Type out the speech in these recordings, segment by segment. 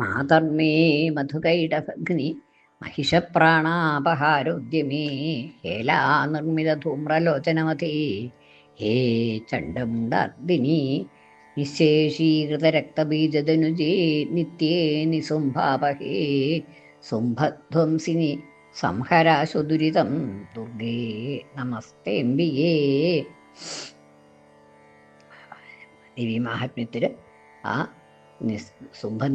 മാതർമേ മധുകൈടഭഗ്നി महिषप्राणापहारोद्यमे हेलानिर्मितधूम्रलोचनमते हे चण्डमुण्डार्दिनि निःशेषीकृतरक्तबीजदनुजे नित्ये निसुम्भापहे शुम्भध्वंसिनि संहराशुदुरितं दुर्गे നമസ്തേംബിയേ. ദേവീമാഹാത്മ്യത്തിൽ ആ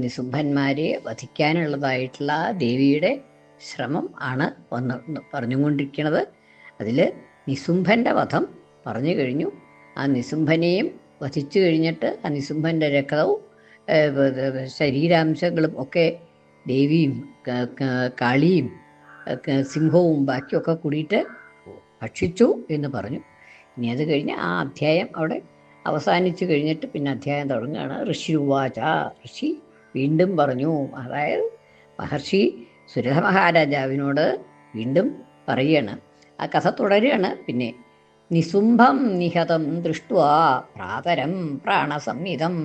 നിശുംഭന്മാരെ വധിക്കാനുള്ളതായിട്ടുള്ള ദേവിയുടെ ശ്രമം ആണ് പറഞ്ഞുകൊണ്ടിരിക്കുന്നത്. അതിൽ നിശുംഭൻ്റെ വധം പറഞ്ഞു കഴിഞ്ഞു. ആ നിശുംഭനെയും വധിച്ചു കഴിഞ്ഞിട്ട് ആ നിശുംഭൻ്റെ രക്തവും ശരീരാംശങ്ങളും ഒക്കെ ദേവിയും കാളിയും സിംഹവും ബാക്കിയൊക്കെ കൂടിയിട്ട് ഭക്ഷിച്ചു എന്ന് പറഞ്ഞു. ഇനി അത് കഴിഞ്ഞ് ആ അധ്യായം അവിടെ അവസാനിച്ചു കഴിഞ്ഞിട്ട് പിന്നെ അധ്യായം തുടങ്ങുകയാണ്. ഋഷിരുവാച, ഋഷി വീണ്ടും പറഞ്ഞു. അതായത് മഹർഷി സുരഥ മഹാരാജാവിനോട് വീണ്ടും പറയുകയാണ്. ആ കഥ തുടരുകയാണ്. പിന്നെ നിശുംഭം നിഹതം ദൃഷ്ട്വാ പ്രാതരം പ്രാണസംഹിതം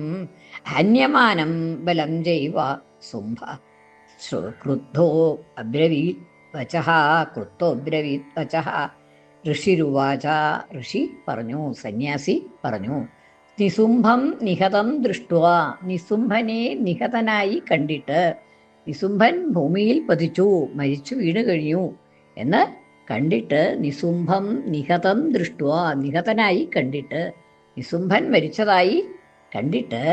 ഹന്യമാനം ബലം ജൈവ ശുംഭ ക്രുദ്ധോ അബ്രവീത് വചഃ ക്രുദ്ധോബ്രവീത് വചഃ. ഋഷിരുവാച, ഋഷി പറഞ്ഞു, സന്യാസി പറഞ്ഞു. നിശുംഭം നിഹതം ദൃഷ്ട്വാ, നിശുംഭനെ നിഹതനായി കണ്ടിട്ട്, നിശുംഭൻ ഭൂമിയിൽ പതിച്ചു, മരിച്ചു വീണ് കഴിഞ്ഞു എന്ന് കണ്ടിട്ട്, നിശുംഭം നിഹതം ദൃഷ്ട്വാ, നിഹതനായി കണ്ടിട്ട്, നിശുംഭൻ മരിച്ചതായി കണ്ടിട്ട്,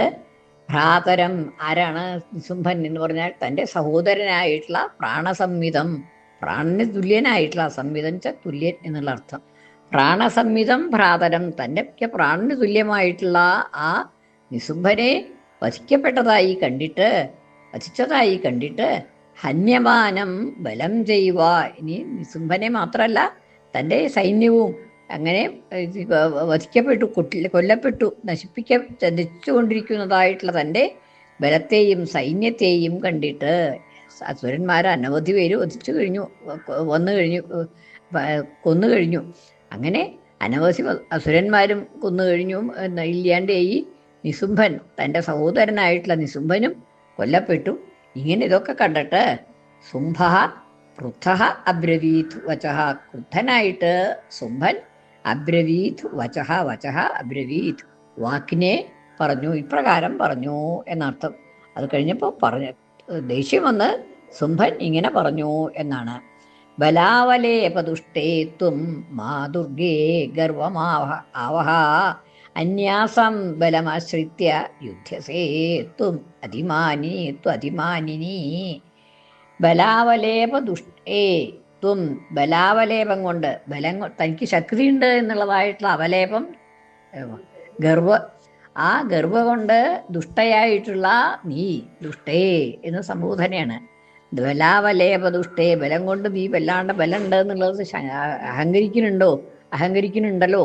ഭ്രാതരം, ആരാണ് നിശുംഭൻ എന്ന് പറഞ്ഞാൽ തൻ്റെ സഹോദരനായിട്ടുള്ള പ്രാണസംഹിതം, പ്രാണന് തുല്യനായിട്ടുള്ള, സംവിധം ച തുല്യൻ എന്നുള്ള അർത്ഥം. പ്രാണസംഹിതം ഭ്രാതരം, തൻ്റെ പ്രാണന് തുല്യമായിട്ടുള്ള ആ നിശുംഭനെ വധിക്കപ്പെട്ടതായി കണ്ടിട്ട്, വധിച്ചതായി കണ്ടിട്ട്, ഹന്യമാനം ബലം ചെയ്യുക, ഇനി നിശുംഭനെ മാത്രമല്ല തൻ്റെ സൈന്യവും അങ്ങനെ വധിക്കപ്പെട്ടു, കൊല്ലപ്പെട്ടു, നശിച്ചുകൊണ്ടിരിക്കുന്നതായിട്ടുള്ള തൻ്റെ ബലത്തെയും സൈന്യത്തെയും കണ്ടിട്ട്, അസുരന്മാർ അനവധി പേര് വധിച്ചു കഴിഞ്ഞു, കൊന്നു കഴിഞ്ഞു. അങ്ങനെ അനവധി അസുരന്മാരും കൊന്നു കഴിഞ്ഞു. ഇല്ലാണ്ട് ഈ നിശുംഭൻ, തൻ്റെ സഹോദരനായിട്ടുള്ള നിശുംഭനും കൊല്ലപ്പെട്ടു. ഇങ്ങനെ ഇതൊക്കെ കണ്ടിട്ട് ശുംഭ ക്രുദ്ധഃ അബ്രവീത് വചഃ, ക്രുദ്ധനായിട്ട് ശുംഭൻ അബ്രവീത് വചഃ, വചഃ അബ്രവീത്, വാക്കിനെ പറഞ്ഞു, ഇപ്രകാരം പറഞ്ഞു എന്നർത്ഥം. അത് കഴിഞ്ഞപ്പോൾ ദേഷ്യം വന്ന് ശുംഭൻ ഇങ്ങനെ പറഞ്ഞു എന്നാണ്. ബലാവലേപതുഷ്ടേ ത്വം മാ ദുർഗേ ഗർവമാവഹ അന്യാസം ബലമാശ്രിത്യ യുധ്യസേ ത്വം അതിമാനി ത്വതിമാനിനി. ബലാവലേപതുഷ്ടേ ത്വം, ബലാവലേപം കൊണ്ട്, ബലം തനിക്ക് ശക്തിയുണ്ട് എന്നുള്ളതായിട്ടുള്ള അവലേപം, ആ ഗർവ കൊണ്ട് ദുഷ്ടയായിട്ടുള്ള നീ, ദുഷ്ടേ എന്ന് സംബോധനയാണ്. ബലാവലേപദുഷ്ടേ, ബലം കൊണ്ട് നീ വല്ലാണ്ട് ബലമുണ്ട് എന്നുള്ളത് അഹങ്കരിക്കുന്നുണ്ടല്ലോ,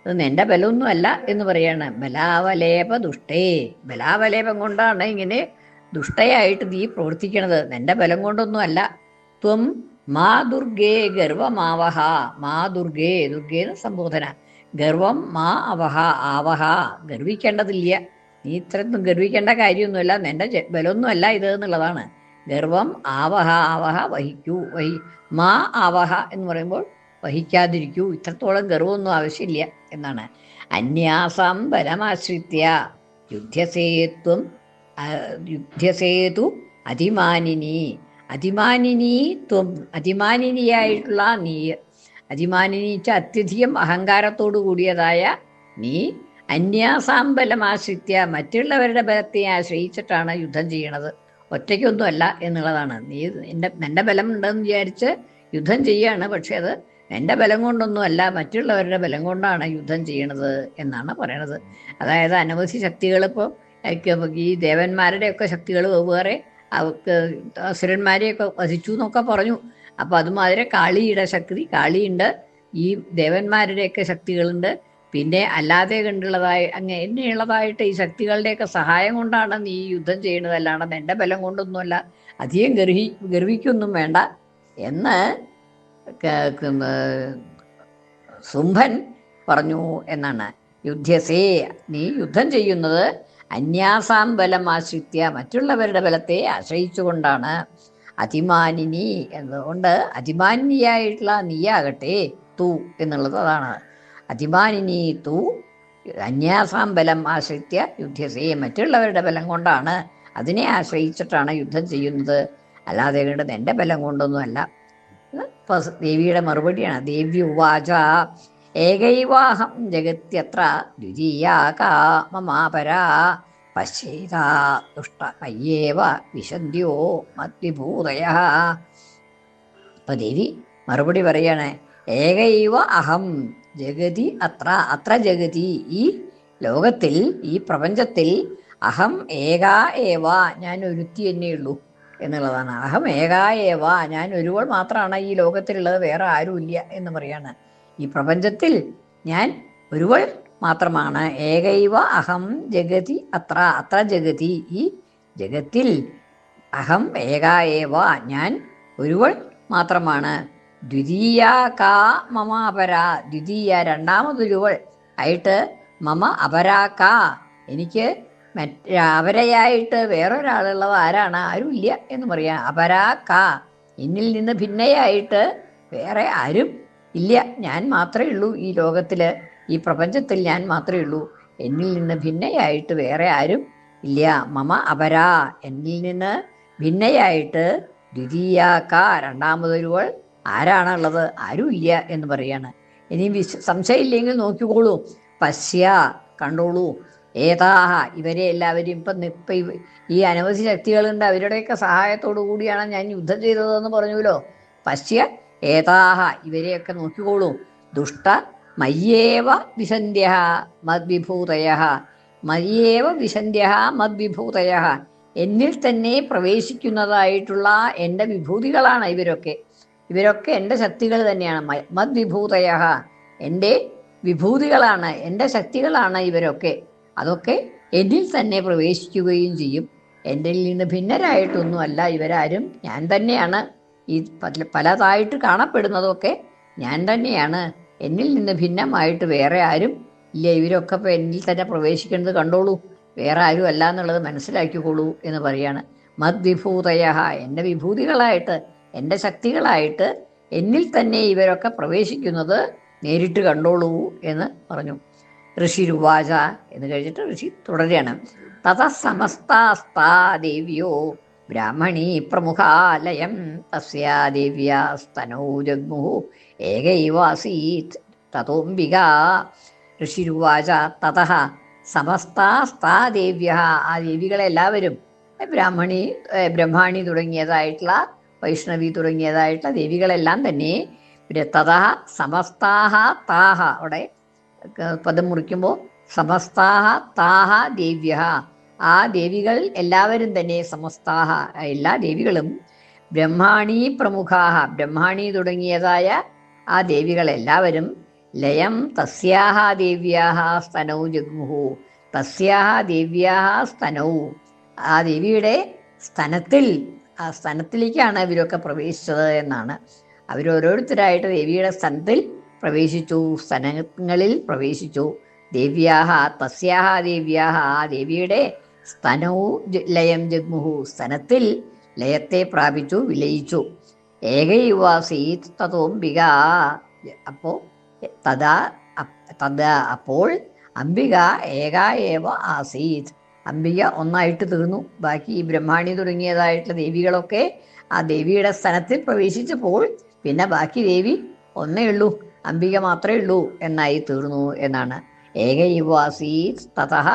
അത് എൻ്റെ ബലമൊന്നും അല്ല എന്ന് പറയാണ്. ബലാവലേപദുഷ്ടേ, ബലാവലേപം കൊണ്ടാണ് ഇങ്ങനെ ദുഷ്ടയായിട്ട് നീ പ്രവർത്തിക്കണത്, നിന്റെ ബലം കൊണ്ടൊന്നും അല്ല. ത്വം മാ ദുർഗേ ഗർവമാവഹ, മാ ദുർഗേ, ദുർഗേന്ന് സംബോധന. ഗർവം മാ അവഹ, ആവഹ, ഗർവിക്കേണ്ടതില്ല, നീ ഇത്രയൊന്നും ഗർവിക്കേണ്ട കാര്യമൊന്നുമല്ല, നിന്റെ ബലമൊന്നുമല്ല ഇത് എന്നുള്ളതാണ്. ഗർവം ആവഹ, ആവഹ വഹിക്കൂ, മാ ആവഹ എന്ന് പറയുമ്പോൾ വഹിക്കാതിരിക്കൂ, ഇത്രത്തോളം ഗർവമൊന്നും ആവശ്യമില്ല എന്നാണ്. അന്യാസം ബലമാശ്രിത്യ യുധ്യസേത്വം, യുധ്യസേതു അതിമാനിനി, അതിമാനിനി ത്വം, അതിമാനിനിയായിട്ടുള്ള നീ, അതിമാനിനിച്ച അത്യധികം അഹങ്കാരത്തോടു കൂടിയതായ നീ, അന്യാസാം ബലമാശ്രിത്യ, മറ്റുള്ളവരുടെ ബലത്തെ ആശ്രയിച്ചിട്ടാണ് യുദ്ധം ചെയ്യണത്, ഒറ്റയ്ക്കൊന്നുമല്ല എന്നുള്ളതാണ്. നീ നിന്റെ ബലം ഉണ്ടെന്ന് വിചാരിച്ച് യുദ്ധം ചെയ്യാണ്, പക്ഷെ അത് എൻ്റെ ബലം കൊണ്ടൊന്നുമല്ല, മറ്റുള്ളവരുടെ ബലം കൊണ്ടാണ് യുദ്ധം ചെയ്യണത് എന്നാണ് പറയണത്. അതായത് അനവധി ശക്തികൾ, ഇപ്പോൾ ഈ ദേവന്മാരുടെയൊക്കെ ശക്തികൾ വേറെ, അസുരന്മാരെയൊക്കെ വധിച്ചു എന്നൊക്കെ പറഞ്ഞു. അപ്പോൾ അതുമാതിരി കാളിയുടെ ശക്തി, കാളിയുണ്ട്, ഈ ദേവന്മാരുടെയൊക്കെ ശക്തികളുണ്ട്, പിന്നെ അല്ലാതെ എന്നെയുള്ളതായിട്ട് ഈ ശക്തികളുടെയൊക്കെ സഹായം കൊണ്ടാണ് നീ യുദ്ധം ചെയ്യുന്നത്, അല്ലാണ്ട് എൻ്റെ ബലം കൊണ്ടൊന്നുമല്ല, അധികം ഗർവിക്കൊന്നും വേണ്ട എന്ന് ശുംഭൻ പറഞ്ഞു എന്നാണ്. യുദ്ധസേ, നീ യുദ്ധം ചെയ്യുന്നത് അന്യാസാം ബലം ആശ്രിത്യ മറ്റുള്ളവരുടെ ബലത്തെ ആശ്രയിച്ചുകൊണ്ടാണ്. അതിമാനിനി എന്നതുകൊണ്ട് അതിമാനിനിയായിട്ടുള്ള നീയാകട്ടെ, തു എന്നുള്ളത് അതാണ്. അതിമാനിനി തു അന്യാസാം ബലം ആശ്രിത്യ യുദ്ധസേ മറ്റുള്ളവരുടെ ബലം കൊണ്ടാണ്, അതിനെ ആശ്രയിച്ചിട്ടാണ് യുദ്ധം ചെയ്യുന്നത്, അല്ലാതെ കണ്ട് എൻ്റെ ബലം കൊണ്ടൊന്നുമല്ല. ഇപ്പൊ ദേവിയുടെ മറുപടിയാണ്. ദേവി ഉവാച ഏകൈവാഹം ജഗത്യത്ര ദ്വിതീയാ കാ മമാപരാ പശ്ചേതാ ദുഷ്ട മയ്യേവ വിശന്യോ മദ്വിഭൂതയഃ. അപ്പൊ ദേവി മറുപടി പറയാണ്. ഏകൈവ അഹം ജഗതി അത്ര അത്ര ജഗതി ഈ ലോകത്തിൽ ഈ പ്രപഞ്ചത്തിൽ അഹം ഏകാ ഏവ ഞാൻ ഒരുത്തി തന്നെയുള്ളൂ എന്നുള്ളതാണ്. അഹം ഏകാ ഏവ ഞാൻ ഒരുവൾ മാത്രമാണ് ഈ ലോകത്തിലുള്ളത്, വേറെ ആരുമില്ല എന്ന് പറയാണ്. ഈ പ്രപഞ്ചത്തിൽ ഞാൻ ഒരുവൾ മാത്രമാണ്. ഏകൈവ അഹം ജഗതി അത്ര അത്ര ജഗതി ഈ ജഗത്തിൽ അഹം ഏകാ ഏവ ഞാൻ ഒരുവൾ മാത്രമാണ്. ദ്വിതീയ കാ മമ അപരാ ദ്വിതീയ രണ്ടാമതൊരുവൾ ആയിട്ട് മമ അപരാ കാ എനിക്ക് അവരെയായിട്ട് വേറൊരാളുള്ളത് ആരാണ്? ആരുമില്ല എന്ന് പറയാം. അപരാ കാ എന്നിൽ നിന്ന് ഭിന്നയായിട്ട് വേറെ ആരും ഇല്ല, ഞാൻ മാത്രമേ ഉള്ളൂ ഈ ലോകത്തിൽ, ഈ പ്രപഞ്ചത്തിൽ ഞാൻ മാത്രമേ ഉള്ളൂ, എന്നിൽ നിന്ന് ഭിന്നയായിട്ട് വേറെ ആരും ഇല്ല. മമ അപരാ എന്നിൽ നിന്ന് ഭിന്നയായിട്ട് ദ്വിതീയാക്ക രണ്ടാമതൊരുവൾ ആരാണുള്ളത്? ആരുമില്ല എന്ന് പറയാണ്. ഇനി സംശയമില്ലെങ്കിൽ നോക്കിക്കോളൂ. പശ്യ കണ്ടോളൂ. ഏതാഹ ഇവരെ എല്ലാവരും ഇപ്പം ഈ അനവധി ശക്തികളുണ്ട്, അവരുടെയൊക്കെ സഹായത്തോടു കൂടിയാണ് ഞാൻ യുദ്ധം ചെയ്തതെന്ന് പറഞ്ഞുല്ലോ. പശ്യ ഏതാഹ ഇവരെയൊക്കെ നോക്കിക്കോളൂ. ദുഷ്ട മയ്യേവ വിശന്ധ്യ മദ്വിഭൂതയ മയ്യേവ വിശന്ധ്യ മദ്വിഭൂതയ എന്നിൽ തന്നെ പ്രവേശിക്കുന്നതായിട്ടുള്ള എൻ്റെ വിഭൂതികളാണ് ഇവരൊക്കെ. ഇവരൊക്കെ എൻ്റെ ശക്തികൾ തന്നെയാണ്. മദ്വിഭൂതയ എൻ്റെ വിഭൂതികളാണ്, എൻ്റെ ശക്തികളാണ് ഇവരൊക്കെ. അതൊക്കെ എന്നിൽ തന്നെ പ്രവേശിക്കുകയും ചെയ്യും. എന്നിൽ നിന്ന് ഭിന്നരായിട്ടൊന്നുമല്ല ഇവരാരും, ഞാൻ തന്നെയാണ്. ഈ പലതായിട്ട് കാണപ്പെടുന്നതൊക്കെ ഞാൻ തന്നെയാണ്, എന്നിൽ നിന്ന് ഭിന്നമായിട്ട് വേറെ ആരും ഇല്ല. ഇവരൊക്കെ ഇപ്പോൾ എന്നിൽ തന്നെ പ്രവേശിക്കുന്നത് കണ്ടോളൂ, വേറെ ആരും അല്ല എന്നുള്ളത് മനസ്സിലാക്കിക്കോളൂ എന്ന് പറയാണ്. മദ്വിഭൂതയ എൻ്റെ വിഭൂതികളായിട്ട്, എൻ്റെ ശക്തികളായിട്ട് എന്നിൽ തന്നെ ഇവരൊക്കെ പ്രവേശിക്കുന്നത് നേരിട്ട് കണ്ടോളൂ എന്ന് പറഞ്ഞു. ഋഷിരുവാച എന്ന് കഴിഞ്ഞിട്ട് ഋഷി തുടരുകയാണ്. തത സമസ്താസ്താ ദേവ്യോ ബ്രാഹ്മണീ പ്രമുഖാലയം തസ്യാ ദേവ്യാ സ്തനൗ ജഗ്മുഃ ഏകൈവാസീത് തതോംബിക. ഋഷിരുവാച തതഃ സമസ്താസ്താ ദേവ്യ ആ ദേവികളെല്ലാവരും ബ്രഹ്മാണി തുടങ്ങിയതായിട്ടുള്ള വൈഷ്ണവി തുടങ്ങിയതായിട്ടുള്ള ദേവികളെല്ലാം തന്നെ തതഃ സമസ്താഹ താഹ അവിടെ പദം മുറിക്കുമ്പോൾ സമസ്താഹ താഹ ദേവ്യ ആ ദേവികൾ എല്ലാവരും തന്നെ സമസ്താഹ എല്ലാ ദേവികളും ബ്രഹ്മാണി പ്രമുഖാഹ ബ്രഹ്മാണി തുടങ്ങിയതായ ആ ദേവികളെല്ലാവരും ലയം തസ്യാഹ ദേവ്യാഹ സ്തനൗ ജഗ്മുഹു തസ്യാഹ ദേവ്യാഹ സ്തനൗ ആ ദേവിയുടെ സ്തനത്തിൽ ആ സ്തനത്തിലേക്കാണ് ഇവരൊക്കെ പ്രവേശിച്ചത് എന്നാണ്. അവരോരോരുത്തരായിട്ട് ദേവിയുടെ സ്തനത്തിൽ പ്രവേശിച്ചു, സ്തനങ്ങളിൽ പ്രവേശിച്ചു. ദേവ്യാഹ തസ്യാഹ ദേവ്യാഹ ആ ദേവിയുടെ സ്തനൗ ലയം ജഗ്മുഹു സ്തനത്തിൽ ലയത്തെ പ്രാപിച്ചു, വിലയിച്ചു. ഏകൈവാസീത് തതോംബിക അപ്പോൾ അപ്പോൾ അംബിക ഏകാ ഏവ ആസീത് അംബിക ഒന്നായിട്ട് തീർന്നു. ബാക്കി ഈ ബ്രഹ്മാണി തുടങ്ങിയതായിട്ടുള്ള ദേവികളൊക്കെ ആ ദേവിയുടെ സ്ഥലത്തിൽ പ്രവേശിച്ചപ്പോൾ പിന്നെ ബാക്കി ദേവി ഒന്നേ ഉള്ളൂ, അംബിക മാത്രമേ ഉള്ളൂ എന്നായി തീർന്നു എന്നാണ്. ഏകൈവാസീത് തതഃ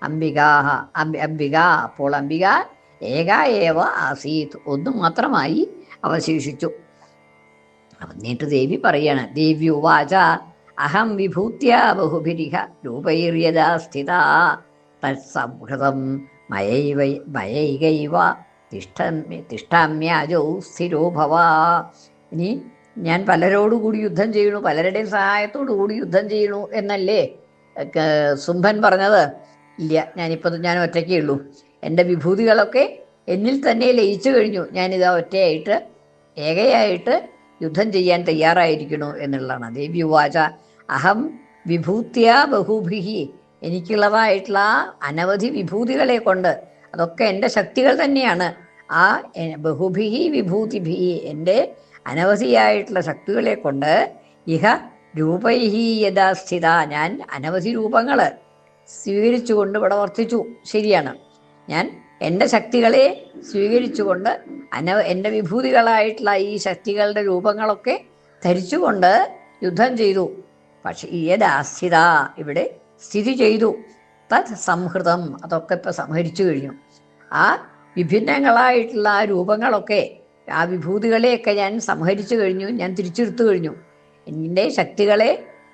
അംബികാഹ അംബിക അപ്പോൾ അംബിക ഏകാ ഏവ ആസീത് ഒന്ന് മാത്രമായി അവശേഷിച്ചു. എന്നിട്ട് ദേവി പറയാണ്. ദേവി ഉവാച അഹം വിഭൂത്യ ബഹുഭിരിഹ രൂപൈര്യഥാ സ്ഥിതാ തത്സംഹൃതം മയൈകൈവ തിഷ്ഠാമ്യാജൗ സ്ഥിരോ ഭവ. ഇനി ഞാൻ പലരോടുകൂടി യുദ്ധം ചെയ്യണു, പലരുടെയും സഹായത്തോടു കൂടി യുദ്ധം ചെയ്യണു എന്നല്ലേ സുംഭൻ പറഞ്ഞത്? ഇല്ല, ഞാൻ ഒറ്റയ്ക്കേ ഉള്ളൂ. എൻ്റെ വിഭൂതികളൊക്കെ എന്നിൽ തന്നെ ലയിച്ചു കഴിഞ്ഞു. ഞാനിതാ ഒറ്റയായിട്ട് ഏകയായിട്ട് യുദ്ധം ചെയ്യാൻ തയ്യാറായിരിക്കണു എന്നുള്ളതാണ്. ദേവി ഉവാച അഹം വിഭൂത്യ ബഹുഭിഹി എനിക്കുള്ളതായിട്ടുള്ള അനവധി വിഭൂതികളെ കൊണ്ട്, അതൊക്കെ എൻ്റെ ശക്തികൾ തന്നെയാണ്. ആ ബഹുഭിഹി വിഭൂതിഭിഹി, എൻ്റെ അനവധിയായിട്ടുള്ള ശക്തികളെ കൊണ്ട് ഇഹ രൂപൈഹി യഥാ സ്ഥിത, ഞാൻ അനവധി രൂപങ്ങൾ സ്വീകരിച്ചുകൊണ്ട് ഇവിടെ വർത്തിച്ചു. ശരിയാണ്, ഞാൻ എൻ്റെ ശക്തികളെ സ്വീകരിച്ചുകൊണ്ട് എൻ്റെ വിഭൂതികളായിട്ടുള്ള ഈ ശക്തികളുടെ രൂപങ്ങളൊക്കെ ധരിച്ചുകൊണ്ട് യുദ്ധം ചെയ്തു. പക്ഷെ യഥാസ്ഥിത, ഇവിടെ സ്ഥിതി ചെയ്തു. തത് സംഹൃതം, അതൊക്കെ ഇപ്പം സംഹരിച്ചു കഴിഞ്ഞു. ആ വിഭിന്നങ്ങളായിട്ടുള്ള ആ രൂപങ്ങളൊക്കെ, ആ വിഭൂതികളെയൊക്കെ ഞാൻ സംഹരിച്ചു കഴിഞ്ഞു, ഞാൻ തിരിച്ചെടുത്തു കഴിഞ്ഞു. എൻ്റെ ശക്തികളെ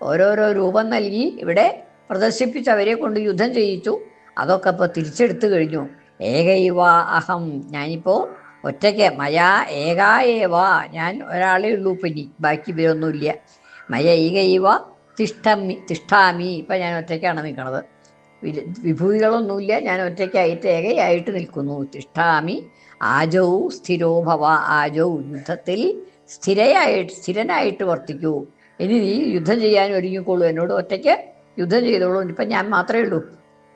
ഓരോരോ രൂപം നൽകി ഇവിടെ പ്രദർശിപ്പിച്ച് അവരെ കൊണ്ട് യുദ്ധം ചെയ്യിച്ചു. അതൊക്കെ ഇപ്പോൾ തിരിച്ചെടുത്തു കഴിഞ്ഞു. ഏകൈവ അഹം, ഞാനിപ്പോൾ ഒറ്റയ്ക്ക്, മയാ ഏകായേവ, ഞാൻ ഒരാളേ ഉള്ളൂ ഇപ്പം, ഇനി ബാക്കി ഇവരൊന്നുമില്ല. മയ ഏകൈവ തിഷ്ഠാമി, ഇപ്പം ഞാൻ ഒറ്റയ്ക്കാണ് നിൽക്കുന്നത്. വിഭൂതികളൊന്നുമില്ല, ഞാൻ ഒറ്റയ്ക്കായിട്ട് ഏകയായിട്ട് നിൽക്കുന്നു. തിഷ്ഠാമി ആജൗ സ്ഥിരോ ഭവ, ആജൗ യുദ്ധത്തിൽ സ്ഥിരനായിട്ട് വർത്തിക്കൂ. ഇനി നീ യുദ്ധം ചെയ്യാൻ ഒരുങ്ങിക്കോളൂ, എന്നോട് ഒറ്റയ്ക്ക് യുദ്ധം ചെയ്തോളൂ. ഇപ്പം ഞാൻ മാത്രമേ ഉള്ളൂ,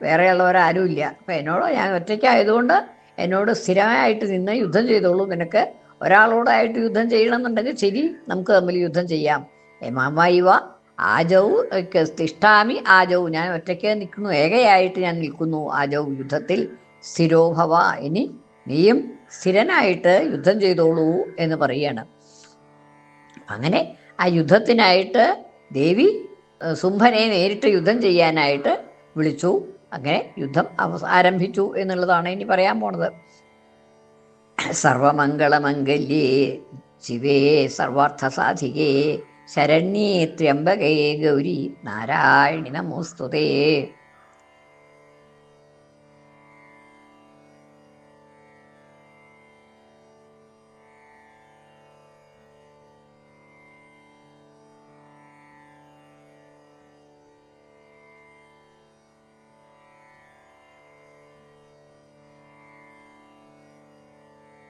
വേറെയുള്ളവരാരുമില്ല. അപ്പം എന്നോട്, ഞാൻ ഒറ്റയ്ക്കായതുകൊണ്ട് എന്നോട് സ്ഥിരമായിട്ട് നിന്ന് യുദ്ധം ചെയ്തോളൂ. നിനക്ക് ഒരാളോടായിട്ട് യുദ്ധം ചെയ്യണമെന്നുണ്ടെങ്കിൽ ശരി, നമുക്ക് തമ്മിൽ യുദ്ധം ചെയ്യാം. മാമൈവ ആജൗ തിഷ്ഠാമി ആജൗ, ഞാൻ ഒറ്റയ്ക്ക് നിൽക്കുന്നു, ഏകയായിട്ട് ഞാൻ നിൽക്കുന്നു. ആജൗ യുദ്ധത്തിൽ സ്ഥിരോഭവ, ഇനി നീയും സ്ഥിരനായിട്ട് യുദ്ധം ചെയ്തോളൂ എന്ന് പറയുകയാണ്. അങ്ങനെ ആ യുദ്ധത്തിനായിട്ട് ദേവി ശുംഭനെ നേരിട്ട് യുദ്ധം ചെയ്യാനായിട്ട് വിളിച്ചു. അങ്ങനെ യുദ്ധം ആരംഭിച്ചു എന്നുള്ളതാണ് ഇനി പറയാൻ പോണത്. സർവമംഗളമംഗല്യേ ശിവേ സർവാർത്ഥസാധികേ ശരണ്യേ ത്രയംബകേ ഗൗരി നാരായണി നമോസ്തുതേ.